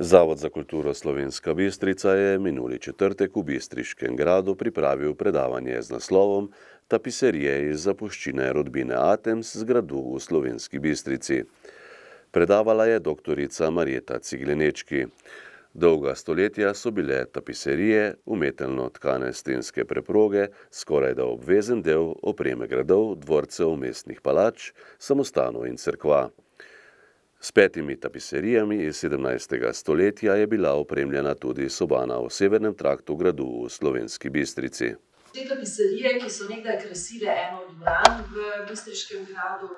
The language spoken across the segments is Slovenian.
Zavod za kulturo Slovenska Bistrica je minuli četrtek v Bistriškem gradu pripravil predavanje z naslovom Tapiserije iz zapuščine rodbine Atems z gradu v Slovenski Bistrici. Predavala je doktorica Marjeta Ciglenečki. Dolga stoletja so bile tapiserije, umetelno tkane stenske preproge, skorajda obvezen del opreme gradov, dvorcev, mestnih palač, samostanov in cerkva. S 5 tapiserijami iz 17. stoletja je bila opremljena tudi sobana v severnem traktu gradu v Slovenski Bistrici. Te tapiserije, ki so nekdaj krasile eno od dvoran v Bistriškem gradu,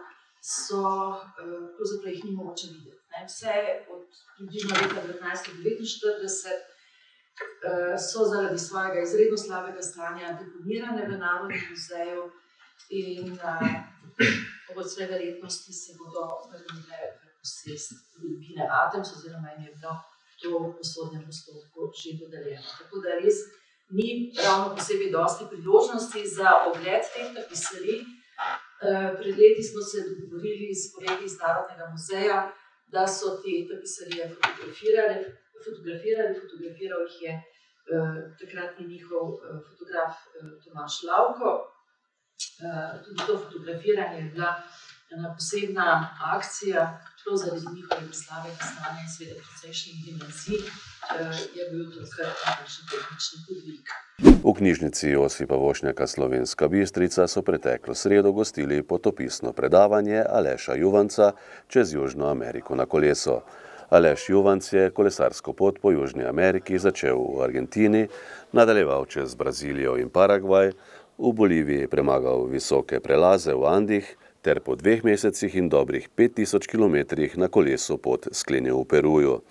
pravzaprav jih ni mogoče videti. Vse od približno leta 1949 so zaradi svojega izredno slabega stanja deponirane v Narodnem muzeju in po vsej verjetnosti se bodo vrnile v posest rodbine Atems oziroma jim je bilo to v sodnem postopku že dodeljeno. Tako da res ni ravno posebej dosti priložnosti za ogled teh tapiserij. Pred leti smo se dogovorili s kolegi iz Narodnega muzeja, da so te tapiserije fotografiral jih je takratni njihov fotograf Tomaž Lavko. Tudi to fotografiranje je bila ena posebna akcija, prav zaradi njihovega slabega stanja in seveda precejšnjih dimenzij je bil to kar nekakšen tehnični podvig. V knjižnici Josipa Vošnjaka Slovenska Bistrica so preteklo sredo gostili potopisno predavanje Aleša Juvanca Čez Južno Ameriko na kolesu. Aleš Juvanc je kolesarsko pot po Južni Ameriki začel v Argentini, nadaljeval čez Brazilijo in Paragvaj, v Boliviji premagal visoke prelaze v Andih ter po 2 mesecih in dobrih 5000 kilometrih na kolesu pot sklenil v Peruju.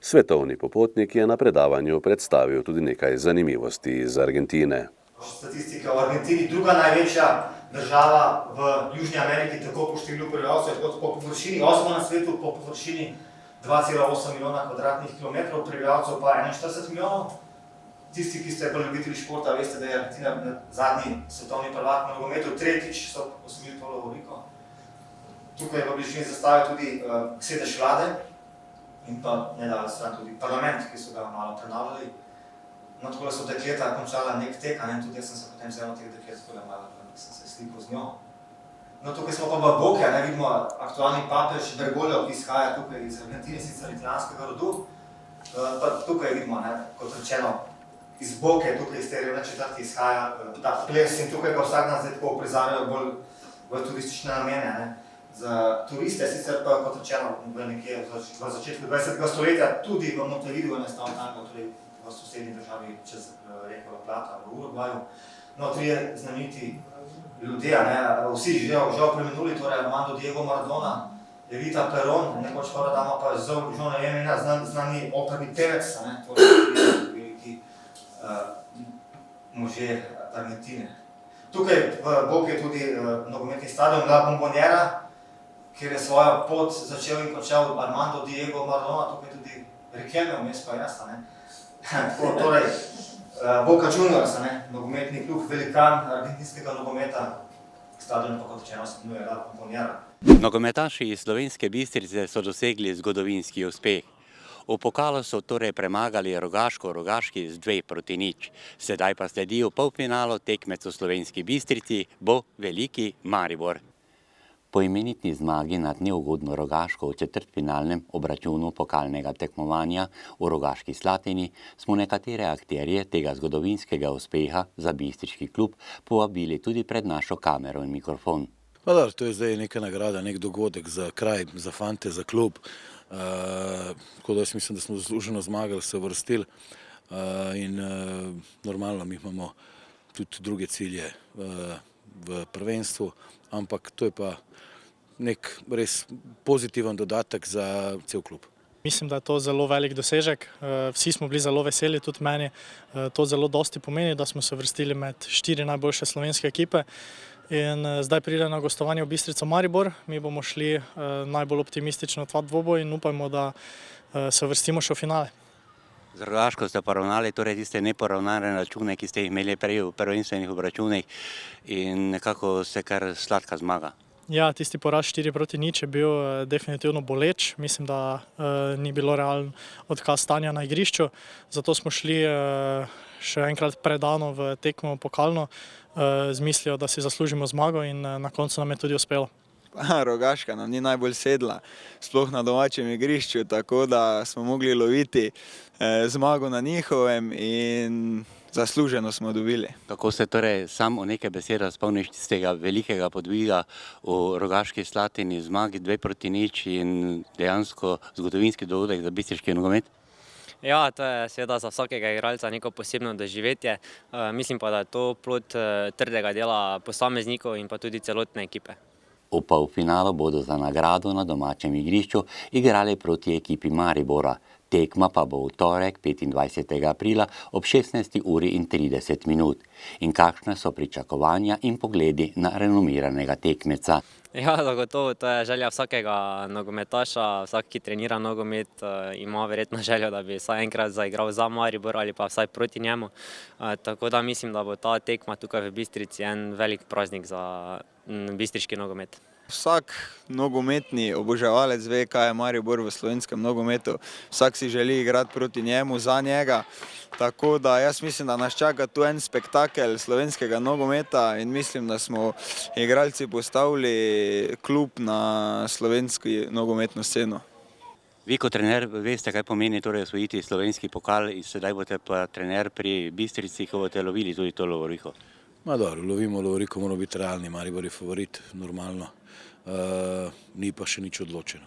Svetovni popotnik je na predavanju predstavil tudi nekaj zanimivosti iz Argentine. Statistika v Argentini, druga največja država v Južni Ameriki, tako po številu prebivalcev kot po površini, 8. na svetu, po površini 2,8 milijona kvadratnih kilometrov, prebivalcev pa 41 milijonov. Tisti, ki ste pa ljubitelji športa, veste, da je Argentina zadnji svetovni prvak na nogometu, tretjič so osvojili to lovoriko. Tukaj v bližini zastavijo tudi sedež vlade in pa nedavno stran tudi parlament, ki so ga malo prenavljali. No, tako so dekleta končala nek tek, tudi jaz sem se potem zelo teh deklet tako malo, sem se slikal z njo. No, tukaj smo pa v Boke, vidimo aktualni papež Bergoglio, ki izhaja tukaj iz Argentine, sicer italijanskega rodu. Pa tukaj vidimo, kot rečeno, iz Boke, tukaj iz te revne četrti izhaja ta ples in tukaj ga vsak dan zdaj tako uprizarjajo bolj v turistične namene. Za turiste, sicer pa, kot rečeno, nekje v začetku 20. stoletja, tudi v Montevideo je nastal tango, torej v sosednji državi čez reko La Plata v Urugvaju. No, 3 znameniti ljudje, vsi žal preminuli, torej Armando Diego Maradona, Evita Perón, nekoč prva dama pa John Emina, znani operni pevec, torej veliki možje Argentine. Tukaj v Boki je tudi nogometni stadion La Bombonera, kjer je svojo pot začel in končal Armando Diego Maradona, tukaj tudi Riquelme, vmes pa jaz. Torej, Boca Juniors, nogometni klub, velikan argentinskega nogometa, stadion pa kot rečeno se imenuje La Bombonera. Nogometaši iz Slovenske Bistrice so dosegli zgodovinski uspeh. V pokalu so torej premagali Rogaško-Rogaški z 2:0. Sedaj pa sledi v polfinalu tekmec v Slovenski Bistrici bo veliki Maribor. Po imenitni zmagi nad neugodno Rogaško v četrtfinalnem obračunu pokalnega tekmovanja v Rogaški Slatini smo nekatere akterje tega zgodovinskega uspeha za bistriški klub povabili tudi pred našo kamero in mikrofon. To je zdaj neka nagrada, nek dogodek za kraj, za fante, za klub. Tako da jaz mislim, da smo zasluženo zmagali, se vrstili in normalno mi imamo tudi druge cilje v prvenstvu, ampak to je pa nek res pozitiven dodatek za cel klub. Mislim, da je to zelo velik dosežek. Vsi smo bili zelo veseli, tudi meni. To zelo dosti pomeni, da smo se vrstili med 4 najboljše slovenske ekipe. In zdaj pride na gostovanje v Bistrico Maribor. Mi bomo šli najbolj optimistično v ta dvoboj in upajmo, da se vrstimo še v finale. Z Rogaško ste poravnali torej tiste neporavnane račune, ki ste jih imeli prej v prvenstvenih obračunih in nekako se kar sladka zmaga. Ja, tisti poraz 4-0 je bil definitivno boleč. Mislim, da ni bilo realen odkaz stanja na igrišču. Zato smo šli še enkrat predano v tekmo pokalno z mislijo, da si zaslužimo zmago in na koncu nam je tudi uspelo. Rogaška nam ni najbolj sedla, sploh na domačem igrišču, tako da smo mogli loviti zmago na njihovem in zasluženo smo dobili. Kako se torej sam v nekaj besedah spomniš tistega velikega podviga v Rogaški Slatini, zmagi 2-0 in dejansko zgodovinski dogodek za bistriški nogomet? Ja, to je seveda za vsakega igralca neko posebno doživetje. Mislim pa, da je to plod trdega dela posameznikov in pa tudi celotne ekipe. V polfinalu bodo za nagrado na domačem igrišču igrali proti ekipi Maribora. Tekma pa bo v torek 25. aprila ob 16:30. In kakšne so pričakovanja in pogledi na renomiranega tekmeca? Ja, zagotovo, to je želja vsakega nogometaša. Vsak, ki trenira nogomet, ima verjetno željo, da bi vsaj enkrat zaigral za Maribor ali pa vsaj proti njemu. Tako da mislim, da bo ta tekma tukaj v Bistrici en velik praznik za bistriški nogomet. Vsak nogometni oboževalec ve, kaj je Maribor v slovenskem nogometu. Vsak si želi igrati proti njemu, za njega. Tako da jaz mislim, da nas čaka tu en spektakel slovenskega nogometa in mislim, da smo igralci postavili klub na slovensko nogometno sceno. Vi kot trener veste, kaj pomeni torej osvojiti slovenski pokal in sedaj boste pa trener pri Bistrici, ko boste lovili tudi to lovoriko. Dobro, lovimo lovoriko, moramo biti realni, Maribor je favorit, normalno. Ni pa še nič odločeno.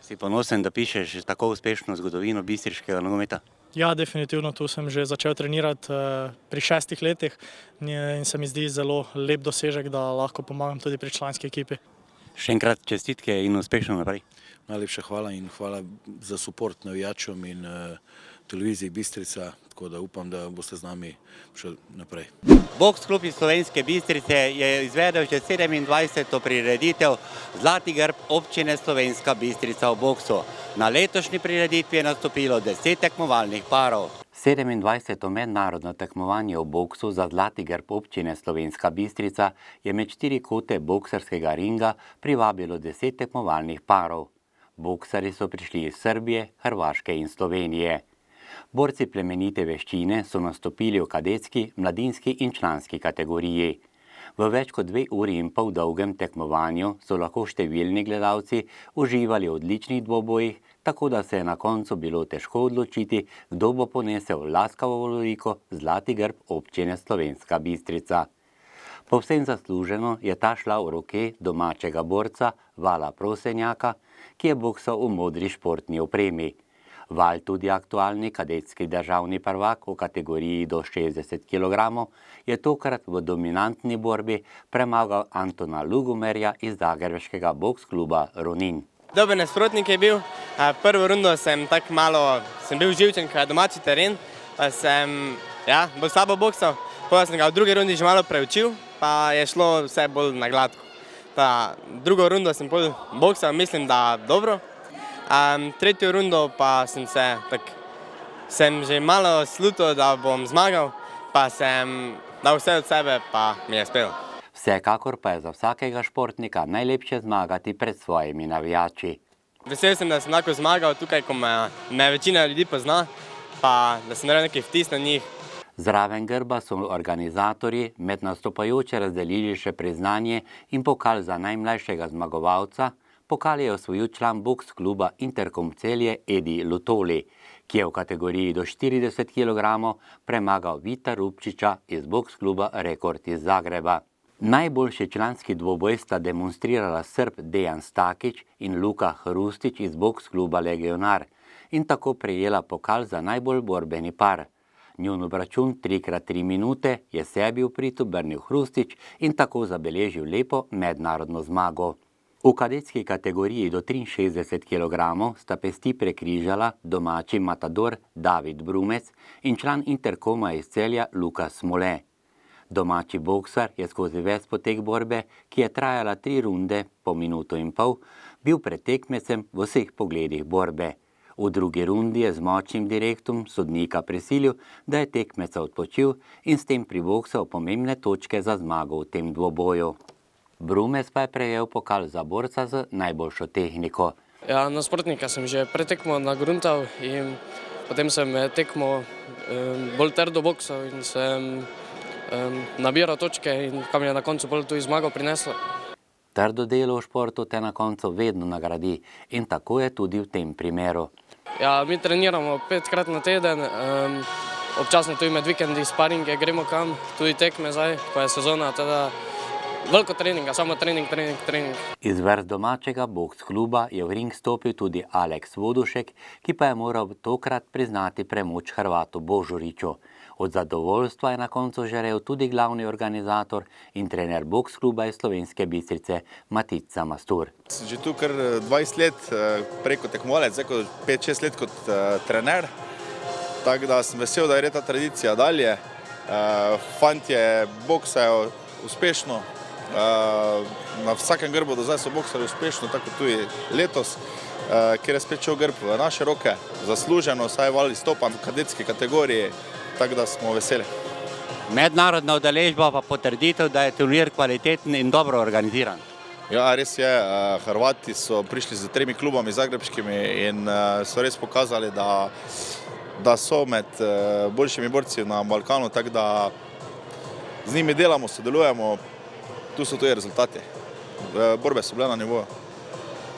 Si ponosen, da pišeš tako uspešno zgodovino bistriškega nogometa? Ja, definitivno, tu sem že začel trenirati pri 6 letih in se mi zdi zelo lep dosežek, da lahko pomagam tudi pri članski ekipi. Še enkrat čestitke in uspešno naprej. Najlepša hvala in hvala za suport navijačom in televiziji Bistrica, tako da upam, da boste z nami še naprej. Boks klub iz Slovenske Bistrice je izvedel že 27. prireditev Zlati grb občine Slovenska Bistrica v boksu. Na letošnji prireditvi je nastopilo 10 tekmovalnih parov. 27. mednarodno tekmovanje v boksu za Zlati grb občine Slovenska Bistrica je med 4 kote boksarskega ringa privabilo 10 tekmovalnih parov. Boksari so prišli iz Srbije, Hrvaške in Slovenije. Borci plemenite veščine so nastopili v kadetski, mladinski in članski kategoriji. V več kot 2 uri in pol dolgem tekmovanju so lahko številni gledalci uživali v odličnih dvobojih, tako da se je na koncu bilo težko odločiti, kdo bo ponesel laskavo lovoriko Zlati grb občine Slovenska Bistrica. Povsem zasluženo je ta šla v roke domačega borca Vala Prosenjaka, ki je boksal v modri športni opremi. Val, tudi aktualni kadetski državni prvak v kategoriji do 60 kg, je tokrat v dominantni borbi premagal Antona Lugomerja iz zagrebškega boks kluba Ronin. Dober nasprotnik je bil. Prvo rundo sem bil živčen, ker je domači teren, pa sem bolj slabo boksal. Potem sem ga v drugi rundi že malo preučil, pa je šlo vse bolj na gladko. Drugo rundo sem bolj boksal, mislim, da dobro. Tretjo rundo pa sem že malo slutil, da bom zmagal, pa sem dal vse od sebe, pa mi je uspelo. Vsekakor pa je za vsakega športnika najlepše zmagati pred svojimi navijači. Vesel sem, da sem lahko zmagal tukaj, ko me večina ljudi pozna, pa da sem naredil neki vtis na njih. Zraven grba so organizatorji med nastopajoče razdelili še priznanje in pokal za najmlajšega zmagovalca. Pokal je osvojil član boks kluba Interkom Celje Edi Lutoli, ki je v kategoriji do 40 kg premagal Vita Rupčiča iz boks kluba Rekord iz Zagreba. Najboljši članski dvoboj sta demonstrirala Srb Dejan Stakić in Luka Hrustić iz boks kluba Legionar in tako prejela pokal za najbolj borbeni par. Njun obračun 3x3 minute je sebi v prid obrnil Hrustić in tako zabeležil lepo mednarodno zmago. V kadetski kategoriji do 63 kg sta pesti prekrižala domači matador David Brumec in član Interkoma iz Celja Luka Smole. Domači boksar je skozi ves potek borbe, ki je trajala 3 runde po minuto in pol, bil pred tekmecem v vseh pogledih borbe. V drugi rundi je z močnim direktom sodnika prisilil, da je tekmeca odpočil in s tem priboksal pomembne točke za zmago v tem dvoboju. Brumec pa je prejel pokal za borca z najboljšo tehniko. Ja, nasprotnika sem že pretekmo nagruntal in potem sem tekmo bolj trdo boksal in sem nabiral točke in kam je na koncu bolj tudi zmago prineslo. Trdo delo v športu te na koncu vedno nagradi in tako je tudi v tem primeru. Ja, mi treniramo 5-krat na teden, občasno tudi med vikendi sparinge gremo kam, tudi tekme zdaj, ko je sezona, teda veliko treninga, samo trening. Iz vrst domačega boks kluba je v ring stopil tudi Aleks Vodušek, ki pa je moral tokrat priznati premoč Hrvatu Božuriču. Od zadovoljstva je na koncu žarel tudi glavni organizator in trener boks kluba iz Slovenske Bistrice Matica Mastur. Sem že tu kar 20 let preko tekmovalec, zdaj kot 5-6 let kot trener, tako da sem vesel, da je ta tradicija dalje. Fantje boksajo uspešno, na vsakem grbu do zdaj so boksali uspešno, tako tudi letos, kjer je spet šel grb v naše roke, zasluženo, saj je val izstopan v kadetski kategoriji, tako da smo veseli. Mednarodna udeležba pa potrditev, da je turnir kvaliteten in dobro organiziran. Ja, res je, Hrvati so prišli z 3 klubami zagrebškimi in so res pokazali, da so med boljšimi borci na Balkanu, tako da z njimi delamo, sodelujemo, tu so tudi rezultati. Borbe so bile na nivoju.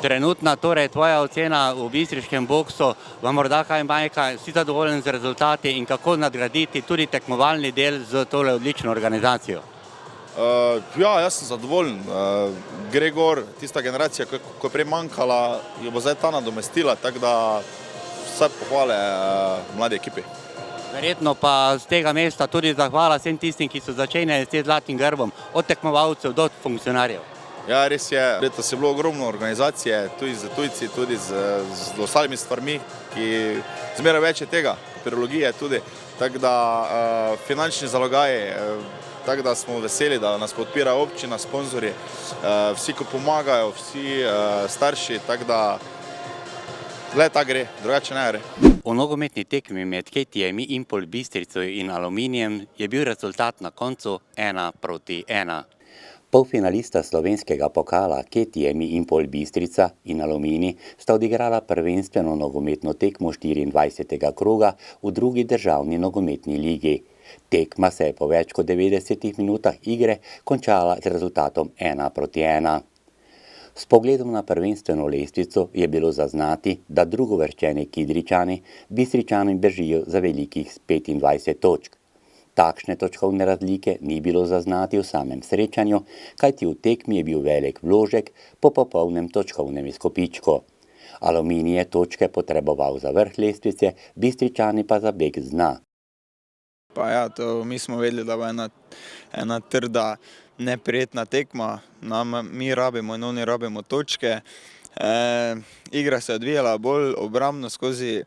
Trenutna torej tvoja ocena v bistriškem boksu, vam morda kaj manjka, si zadovoljen z rezultati in kako nadgraditi tudi tekmovalni del z tole odlično organizacijo? Ja, jaz sem zadovoljen. Gre gor, tista generacija, ko je prej manjkala, jo bo zdaj ta nadomestila, tako da vse pohvale mladi ekipi. Verjetno pa z tega mesta tudi zahvala vsem tistim, ki so začenjali s tem zlatim grbom, od tekmovalcev do funkcionarjev. Ja, res je. Letos je bilo ogromno organizacije, tudi z tujci, tudi z ostalimi stvarmi, ki zmeraj več je tega, papirologije tudi, tako da finančni zalogaji, tako da smo veseli, da nas podpira občina, sponzorji, vsi, ko pomagajo, vsi starši, tako da le ta gre, drugače ne gre. V nogometni tekmi med Ketijem, Impol Bistrico in Aluminijem je bil rezultat na koncu 1-1. Polfinalista slovenskega pokala Ketijem, Impol Bistrica in Aluminij sta odigrala prvenstveno nogometno tekmo 24. kroga v drugi državni nogometni ligi. Tekma se je po več kot 90 minutah igre končala z rezultatom 1-1. S pogledom na prvenstveno lestvico je bilo zaznati, da drugovrščeni Kidričani Bistričanom bežijo za velikih 25 točk. Takšne točkovne razlike ni bilo zaznati v samem srečanju, kajti v tekmi je bil velik vložek po popolnem točkovnem izkupičku. Aluminij je točke potreboval za vrh lestvice, Bistričani pa za beg z dna. Pa ja, to mi smo vedeli, da bo ena trda, neprijetna tekma. Mi rabimo in oni rabimo točke. Igra se je odvijala bolj obrambno skozi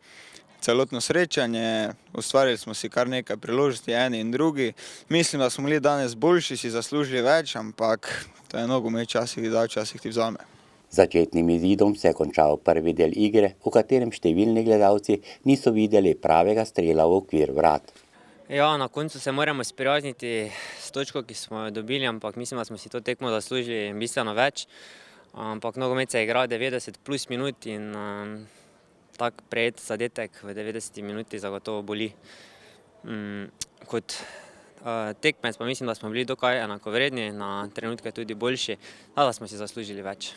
celotno srečanje. Ustvarili smo si kar nekaj priložnosti, eni in drugi. Mislim, da smo bili danes boljši, si zaslužili več, ampak to je nogomet, včasih da, včasih ti vzame. Začetnim izidom se je končal prvi del igre, v katerem številni gledalci niso videli pravega strela v okvir vrat. Ja, na koncu se moramo sprijazniti s točko, ki smo jo dobili, ampak mislim, da smo si to tekmo zaslužili bistveno več. Ampak nogomet se je igral 90 plus minut in tak prejet zadetek v 90 minuti zagotovo boli. Kot tekmec pa mislim, da smo bili dokaj enakovredni, na trenutke tudi boljši, da smo si zaslužili več.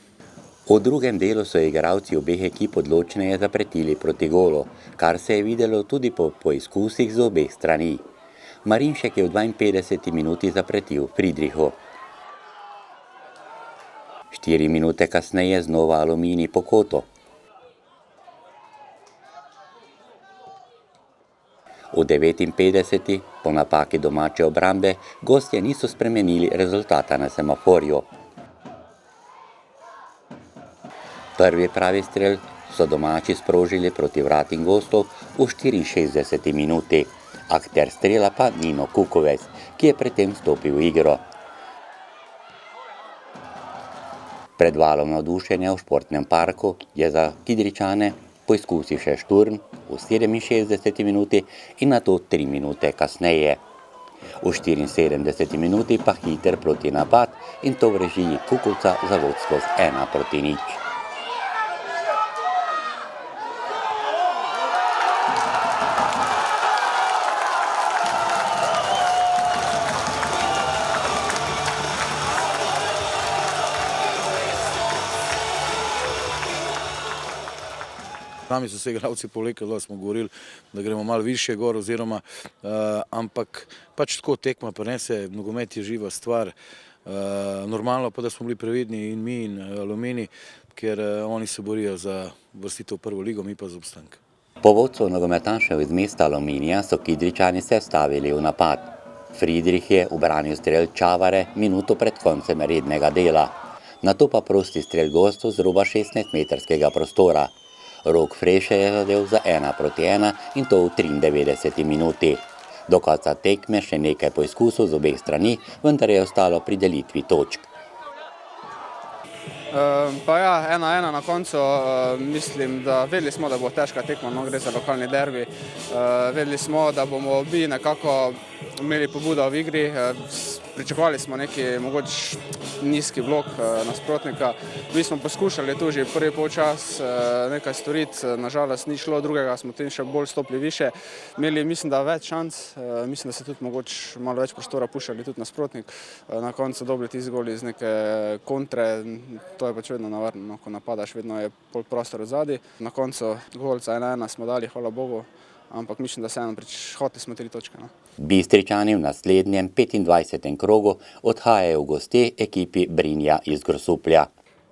V drugem delu so igralci obeh ekip odločneje zapretili proti golu, kar se je videlo tudi po poizkusih z obeh strani. Marinšek je v 52 minuti zapretil Friedrichu. 4 minute kasneje znova Aluminij po kotu. V 59. po napaki domače obrambe gostje niso spremenili rezultata na semaforju. Prvi pravi strel so domači sprožili proti vratim gostov v 64 minuti. Akter strela pa Nino Kukovec, ki je predtem stopil v igro. Pred valom navdušenja v športnem parku je za Kidričane poizkusil še Šturm v 67 minuti in nato 3 minute kasneje. V 74 minuti pa hiter protinapad in to v režiji Kukovca za vodstvo z 1-0. Nami so se igralci povlekli, da smo govorili, da gremo malo više gor, ampak pač tako tekma prenese, nogomet je živa stvar. Normalno pa, da smo bili previdni in mi in Aluminij, ker oni se borijo za vrstitev v prvo ligo, mi pa za obstanek. Po vodstvu nogometašev iz mesta Aluminija so Kidričani se stavili v napad. Friedrich je ubranil strel Čavare minuto pred koncem rednega dela. Nato pa prosti strel gostov z roba 16-metrskega prostora. Rok Freše je zadel za 1-1 in to v 93 minuti. Do konca tekme še nekaj poizkusov z obeh strani, vendar je ostalo pri delitvi točk. Pa ja, 1-1 na koncu, mislim, da vedeli smo, da bo težka tekma, no gre za lokalni derbi. Vedeli smo, da bomo obi nekako imeli pobudo v igri, pričakovali smo neki mogoče nizki blok nasprotnika. Mi smo poskušali tu že prvi polčas nekaj storiti, nažalost ni šlo, drugega smo tem še bolj stopili više. Imeli, mislim, da več šans, mislim, da se tudi mogoče malo več prostora pušali tudi nasprotnik. Na koncu dobili tisti gol iz neke kontre, to je pač vedno navarno, ko napadaš, vedno je pol prostor odzadi. Na koncu golca 1-1 smo dali, hvala Bogu, ampak mislim, da se eno hoteli smo 3 točke. No. Bistričani v naslednjem 25. krogu odhajajo v goste ekipi Brinja iz Grosuplja.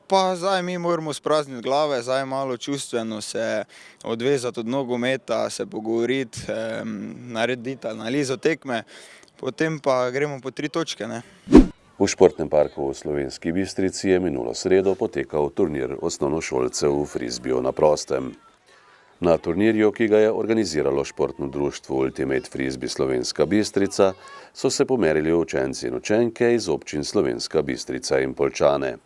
Pa zdaj mi moramo sprazniti glave, zdaj malo čustveno se odvezati od nogometa, se pogovoriti, narediti analizo tekme, potem pa gremo po 3 točke. Ne? V športnem parku v Slovenski Bistrici je minulo sredo potekal turnir osnovnošolcev v frizbiju na prostem. Na turnirju, ki ga je organiziralo športno društvo Ultimate Frisbee Slovenska Bistrica, so se pomerili učenci in učenke iz občin Slovenska Bistrica in Poljčane.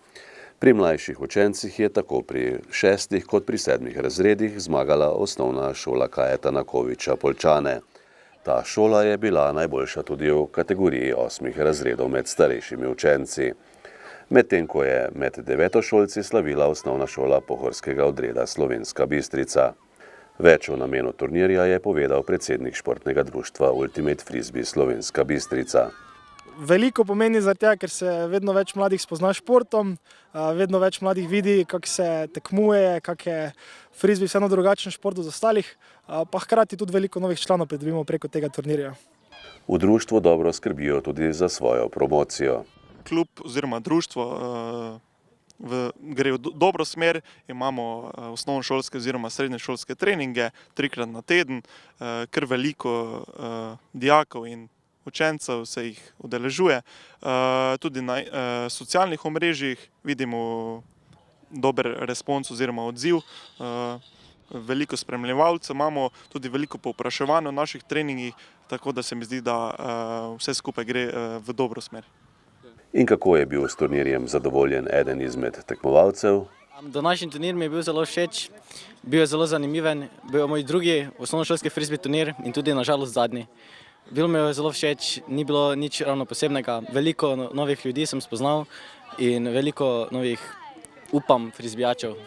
Pri mlajših učencih je tako pri 6. kot pri 7. razredih zmagala osnovna šola Kajetana Koviča Poljčane. Ta šola je bila najboljša tudi v kategoriji 8. razredov med starejšimi učenci. Medtem ko je med 9-šolci slavila osnovna šola Pohorskega odreda Slovenska Bistrica. Več o namenu turnirja je povedal predsednik športnega društva Ultimate Frisbee Slovenska Bistrica. Veliko pomeni zaradi tega, ker se vedno več mladih spozna športom, vedno več mladih vidi, kako se tekmuje, kako je frisbee vseeno drugačen šport od ostalih, pa hkrati tudi veliko novih članov pridobimo preko tega turnirja. V društvu dobro skrbijo tudi za svojo promocijo. Klub oziroma društvo gre v dobro smer, imamo osnovnošolske oziroma srednješolske treninge 3-krat na teden, kar veliko dijakov in učencev se jih udeležuje. Tudi na socialnih omrežjih vidimo dober respons oziroma odziv, veliko spremljevalcev, imamo tudi veliko povpraševanja v naših treningih, tako da se mi zdi, da vse skupaj gre v dobro smer. In kako je bil s turnirjem zadovoljen eden izmed tekmovalcev? Današnji turnir mi je bil zelo všeč, bil je zelo zanimiven, bil je moj drugi osnovnošolski frisbee turnir in tudi nažalost zadnji. Bilo mi je zelo všeč, ni bilo nič ravno posebnega, veliko novih ljudi sem spoznal in veliko novih, upam, frizbijačev.